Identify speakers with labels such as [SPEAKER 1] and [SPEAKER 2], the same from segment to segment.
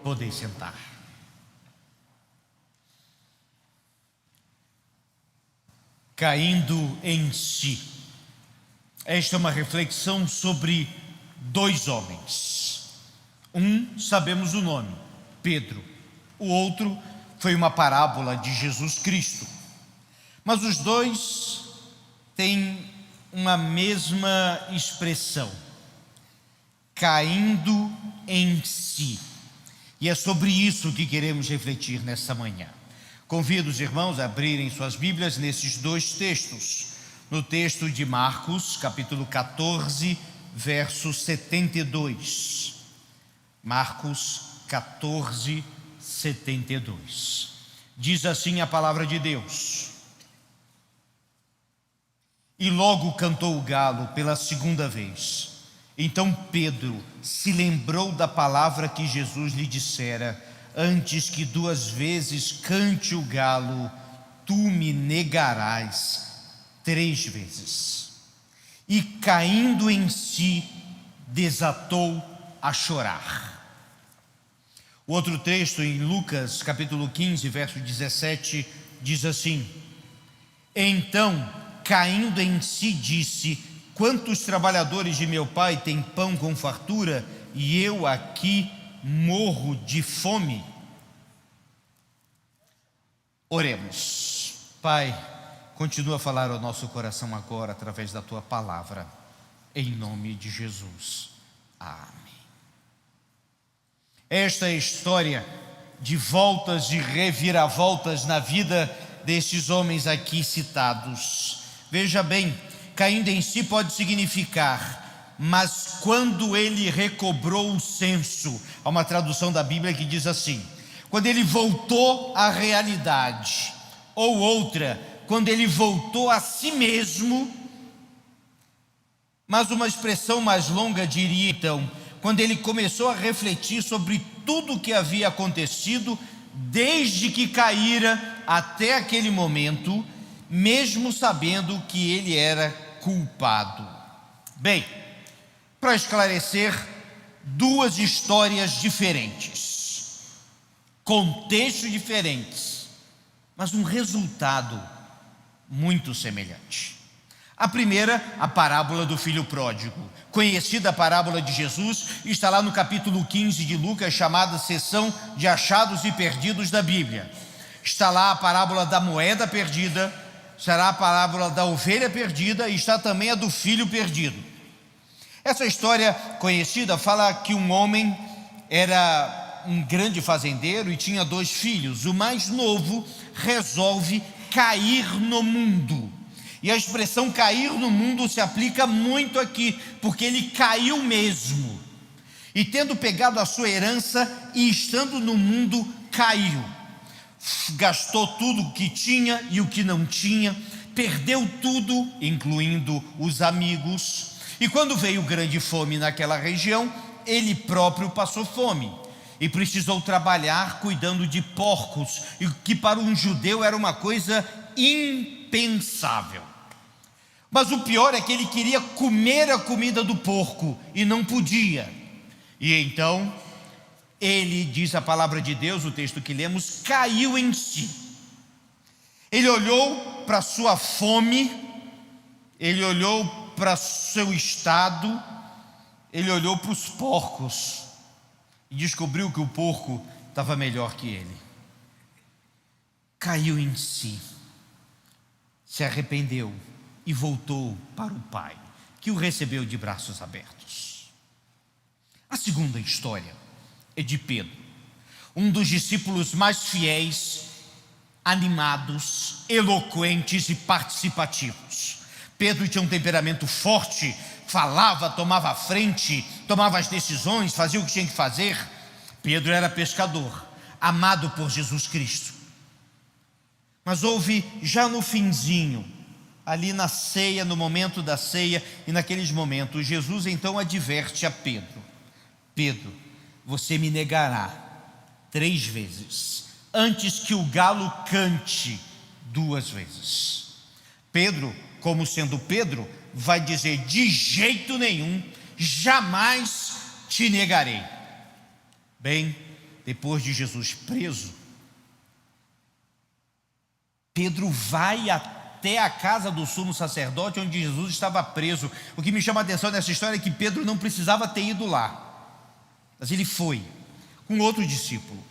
[SPEAKER 1] Podem sentar. Caindo em si. Esta é uma reflexão sobre dois homens. Um, sabemos o nome, Pedro. O outro foi uma parábola de Jesus Cristo. Mas os dois têm uma mesma expressão: caindo em si. E é sobre isso que queremos refletir nesta manhã. Convido os irmãos a abrirem suas Bíblias nesses dois textos. No texto de Marcos, capítulo 14, verso 72. Marcos 14, 72. Diz assim a palavra de Deus: E logo cantou o galo pela segunda vez. Então Pedro se lembrou da palavra que Jesus lhe dissera: antes que 2 vezes cante o galo, tu me negarás 3 vezes. E caindo em si, desatou a chorar. O outro texto em Lucas, capítulo 15, verso 17, diz assim: Então, caindo em si, disse: quantos trabalhadores de meu pai têm pão com fartura, e eu aqui morro de fome? Oremos. Pai, continua a falar ao nosso coração agora através da tua palavra, em nome de Jesus. Amém. Esta é a história de voltas e reviravoltas na vida destes homens aqui citados. Veja bem, caindo em si pode significar: mas quando ele recobrou o senso. Há uma tradução da Bíblia que diz assim: quando ele voltou à realidade. Ou outra, quando ele voltou a si mesmo. Mas uma expressão mais longa diria então: quando ele começou a refletir sobre tudo o que havia acontecido desde que caíra até aquele momento, mesmo sabendo que ele era culpado. Bem, para esclarecer, 2 histórias diferentes, contextos diferentes, mas um resultado muito semelhante. A primeira, a parábola do filho pródigo, conhecida parábola de Jesus, está lá no capítulo 15 de Lucas, chamada seção de achados e perdidos da Bíblia. Está lá a parábola da moeda perdida, será a parábola da ovelha perdida, e está também a do filho perdido. Essa história conhecida fala que um homem era um grande fazendeiro e tinha 2 filhos. O mais novo resolve cair no mundo. E a expressão cair no mundo se aplica muito aqui, porque ele caiu mesmo. E tendo pegado a sua herança e estando no mundo, caiu. Gastou tudo o que tinha e o que não tinha, perdeu tudo, incluindo os amigos. E quando veio grande fome naquela região, ele próprio passou fome e precisou trabalhar cuidando de porcos, e que para um judeu era uma coisa impensável. Mas o pior é que ele queria comer a comida do porco e não podia. E então ele, diz a palavra de Deus, o texto que lemos, caiu em si. Ele olhou para sua fome, ele olhou para seu estado, ele olhou para os porcos e descobriu que o porco estava melhor que ele. Caiu em si, se arrependeu e voltou para o Pai, que o recebeu de braços abertos. A segunda história é de Pedro, um dos discípulos mais fiéis, animados, eloquentes e participativos. Pedro tinha um temperamento forte, falava, tomava a frente, tomava as decisões, fazia o que tinha que fazer. Pedro era pescador, amado por Jesus Cristo. Mas houve, já no finzinho, ali na ceia, no momento da ceia e naqueles momentos, Jesus então adverte a Pedro: Pedro, você me negará 3 vezes, antes que o galo cante 2 vezes. Pedro, como sendo Pedro, vai dizer: de jeito nenhum, jamais te negarei. Bem, depois de Jesus preso, Pedro vai até a casa do sumo sacerdote onde Jesus estava preso. O que me chama a atenção nessa história é que Pedro não precisava ter ido lá, mas ele foi com outro discípulo.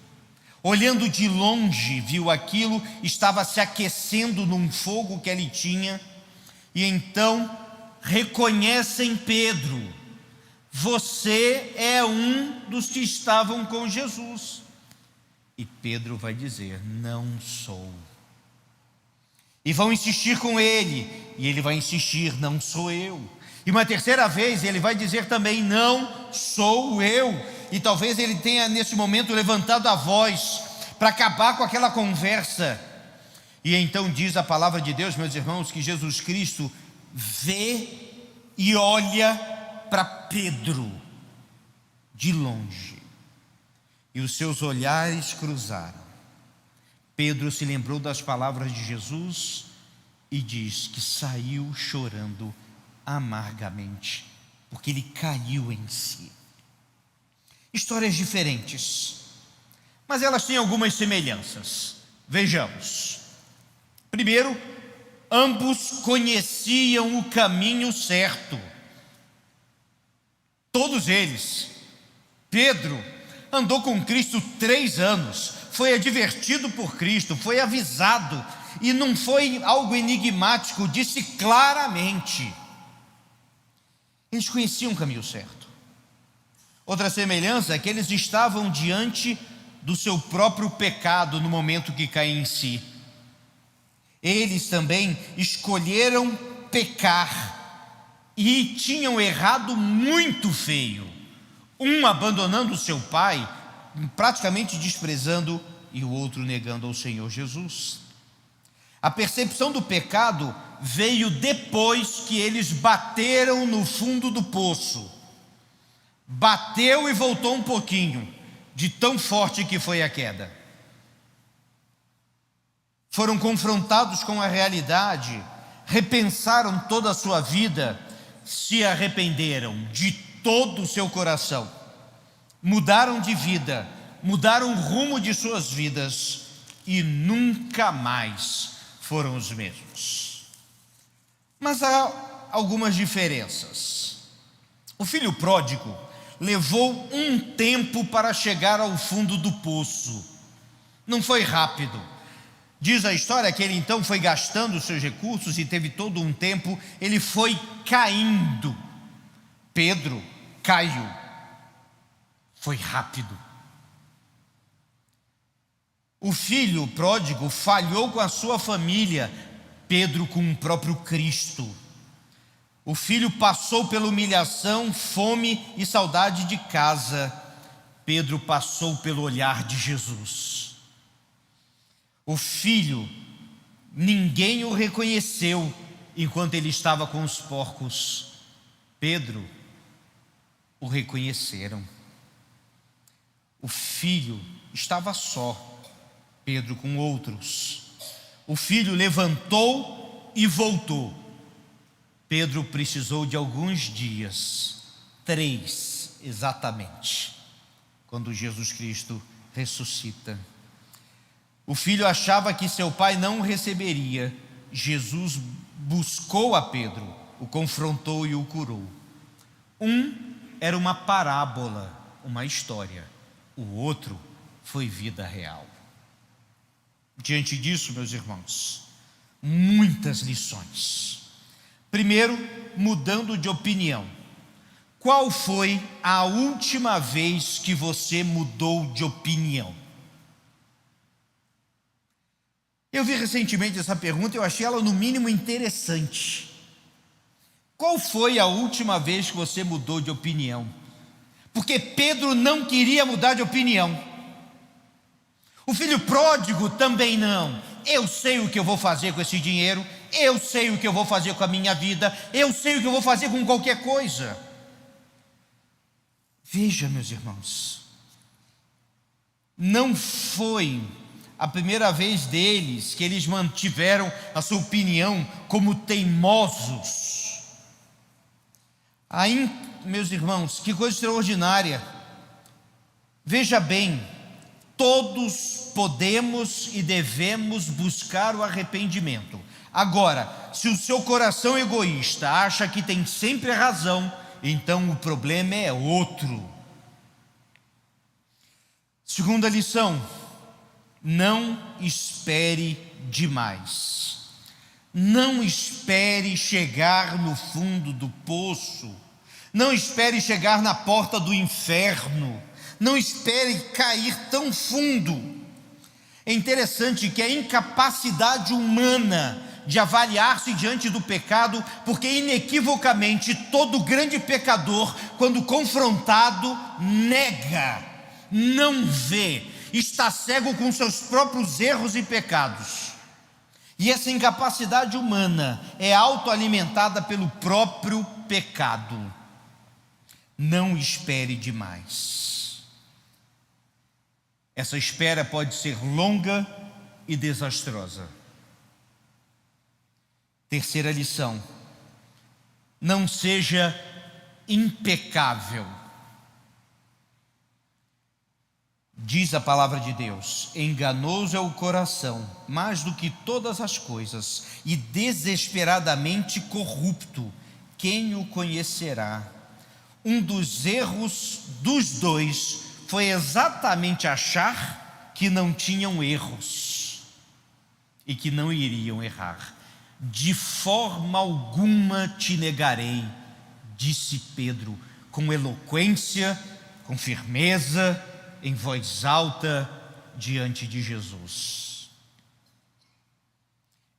[SPEAKER 1] Olhando de longe, viu aquilo, estava se aquecendo num fogo que ele tinha, e então reconhecem Pedro: você é um dos que estavam com Jesus. E Pedro vai dizer: não sou. E vão insistir com ele, e ele vai insistir: não sou eu. E uma terceira vez ele vai dizer também: não sou eu. E talvez ele tenha nesse momento levantado a voz para acabar com aquela conversa. E então diz a palavra de Deus, meus irmãos, que Jesus Cristo vê e olha para Pedro de longe, e os seus olhares cruzaram. Pedro se lembrou das palavras de Jesus e diz que saiu chorando amargamente, porque ele caiu em si. Histórias diferentes, mas elas têm algumas semelhanças. Vejamos. Primeiro, ambos conheciam o caminho certo. Todos eles. Pedro andou com Cristo 3 anos, foi advertido por Cristo, foi avisado, e não foi algo enigmático, disse claramente. Eles conheciam o caminho certo. Outra semelhança é que eles estavam diante do seu próprio pecado no momento que caem em si. Eles também escolheram pecar e tinham errado muito feio. Um abandonando o seu pai, praticamente desprezando, e o outro negando ao Senhor Jesus. A percepção do pecado veio depois que eles bateram no fundo do poço. Bateu e voltou um pouquinho, de tão forte que foi a queda. Foram confrontados com a realidade, repensaram toda a sua vida, se arrependeram de todo o seu coração, mudaram de vida, mudaram o rumo de suas vidas e nunca mais foram os mesmos. Mas há algumas diferenças. O filho pródigo levou um tempo para chegar ao fundo do poço. Não foi rápido. Diz a história que ele então foi gastando os seus recursos e teve todo um tempo, ele foi caindo. Pedro caiu. Foi rápido. O filho pródigo falhou com a sua família, Pedro com o próprio Cristo. O filho passou pela humilhação, fome e saudade de casa, Pedro passou pelo olhar de Jesus. O filho, ninguém o reconheceu enquanto ele estava com os porcos, Pedro o reconheceram. O filho estava só, Pedro com outros. O filho levantou e voltou. Pedro precisou de alguns dias, 3 exatamente, quando Jesus Cristo ressuscita. O filho achava que seu pai não o receberia. Jesus buscou a Pedro, o confrontou e o curou. Um era uma parábola, uma história. O outro foi vida real. Diante disso, meus irmãos, muitas lições. Primeiro, mudando de opinião. Qual foi a última vez que você mudou de opinião? Eu vi recentemente essa pergunta e eu achei ela no mínimo interessante. Qual foi a última vez que você mudou de opinião? Porque Pedro não queria mudar de opinião. O filho pródigo também não. Eu sei o que eu vou fazer com esse dinheiro, eu sei o que eu vou fazer com a minha vida, eu sei o que eu vou fazer com qualquer coisa. Veja, meus irmãos, não foi a primeira vez deles que eles mantiveram a sua opinião como teimosos. Aí, meus irmãos, que coisa extraordinária. Veja bem, Todos podemos e devemos buscar o arrependimento. Agora, se o seu coração egoísta acha que tem sempre a razão, então o problema é outro. Segunda lição: não espere demais. Não espere chegar no fundo do poço. Não espere chegar na porta do inferno. Não espere cair tão fundo. É interessante que a incapacidade humana de avaliar-se diante do pecado, porque inequivocamente todo grande pecador, quando confrontado, nega, não vê, está cego com seus próprios erros e pecados. E essa incapacidade humana é autoalimentada pelo próprio pecado. Não espere demais. Essa espera pode ser longa e desastrosa. Terceira lição: não seja impecável. Diz a palavra de Deus: enganoso é o coração, mais do que todas as coisas, e desesperadamente corrupto, quem o conhecerá? Um dos erros dos dois foi exatamente achar que não tinham erros e que não iriam errar. De forma alguma te negarei, disse Pedro, com eloquência, com firmeza, em voz alta, diante de Jesus.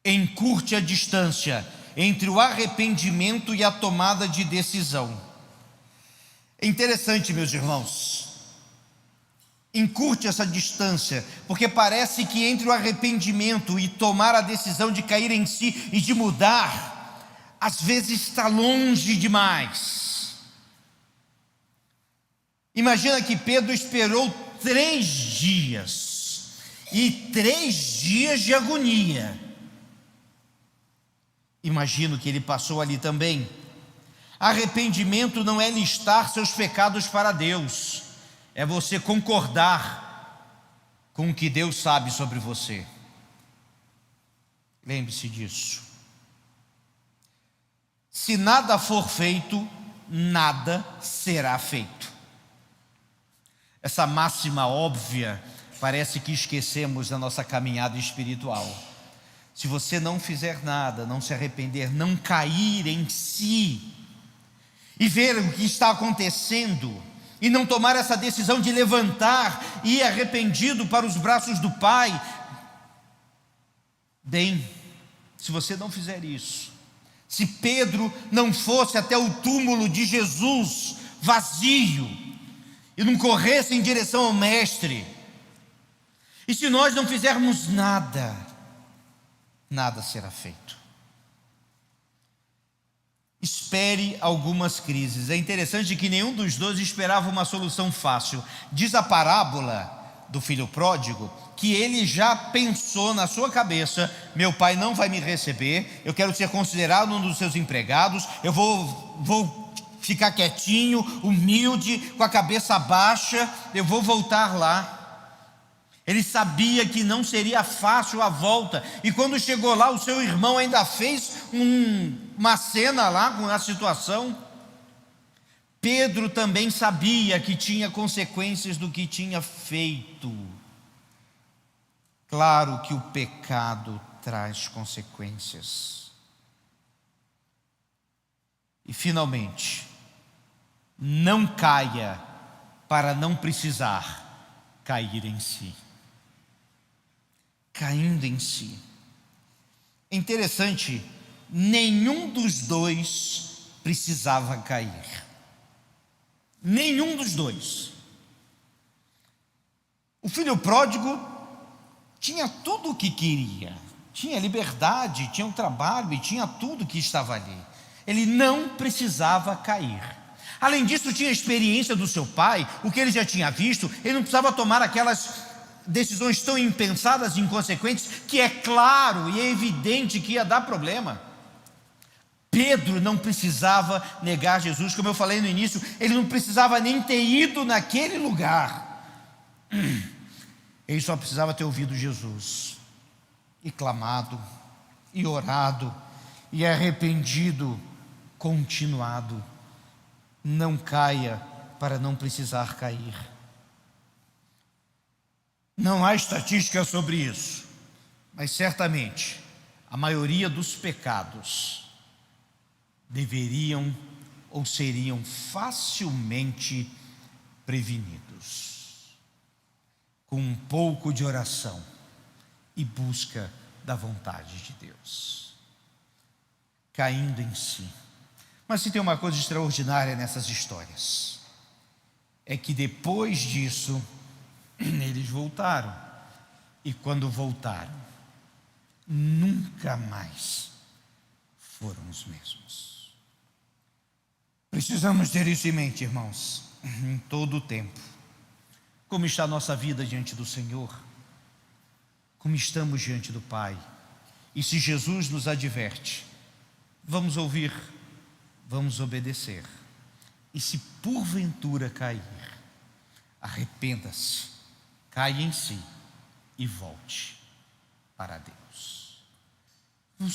[SPEAKER 1] Encurte a distância entre o arrependimento e a tomada de decisão. É interessante, meus irmãos, encurte essa distância, porque parece que entre o arrependimento e tomar a decisão de cair em si e de mudar, às vezes está longe demais. Imagina que Pedro esperou 3 dias, e 3 dias de agonia. Imagino que ele passou ali também. Arrependimento não é listar seus pecados para Deus, é você concordar com o que Deus sabe sobre você. Lembre-se disso. Se nada for feito, nada será feito. Essa máxima óbvia parece que esquecemos na nossa caminhada espiritual. Se você não fizer nada, não se arrepender, não cair em si e ver o que está acontecendo, e não tomar essa decisão de levantar e ir arrependido para os braços do Pai, bem, se você não fizer isso, se Pedro não fosse até o túmulo de Jesus vazio e não corresse em direção ao Mestre, e se nós não fizermos nada, nada será feito. Espere algumas crises. É interessante que nenhum dos dois esperava uma solução fácil. Diz a parábola do filho pródigo que ele já pensou na sua cabeça: meu pai não vai me receber, eu quero ser considerado um dos seus empregados, eu vou ficar quietinho, humilde, com a cabeça baixa, eu vou voltar lá. Ele sabia que não seria fácil a volta, e quando chegou lá, o seu irmão ainda fez uma cena lá com a situação. Pedro também sabia que tinha consequências do que tinha feito. Claro que o pecado traz consequências. E finalmente, não caia para não precisar cair em si. Caindo em si. É interessante, nenhum dos dois precisava cair. Nenhum dos dois. O filho pródigo tinha tudo o que queria, tinha liberdade, tinha um trabalho e tinha tudo que estava ali. Ele não precisava cair. Além disso, tinha a experiência do seu pai, o que ele já tinha visto. Ele não precisava tomar aquelas decisões tão impensadas e inconsequentes, que é claro e é evidente que ia dar problema. Pedro não precisava negar Jesus, como eu falei no início, ele não precisava nem ter ido naquele lugar. Ele só precisava ter ouvido Jesus, e clamado, e orado, e arrependido, continuado. Não caia para não precisar cair. Não há estatística sobre isso, mas certamente a maioria dos pecados deveriam ou seriam facilmente prevenidos, com um pouco de oração e busca da vontade de Deus, caindo em si. Mas se tem uma coisa extraordinária nessas histórias, é que depois disso, eles voltaram, e quando voltaram, nunca mais foram os mesmos. Precisamos ter isso em mente, irmãos, em todo o tempo. Como está a nossa vida diante do Senhor? Como estamos diante do Pai? E se Jesus nos adverte, vamos ouvir, vamos obedecer. E se porventura cair, arrependa-se, caia em si e volte para Deus.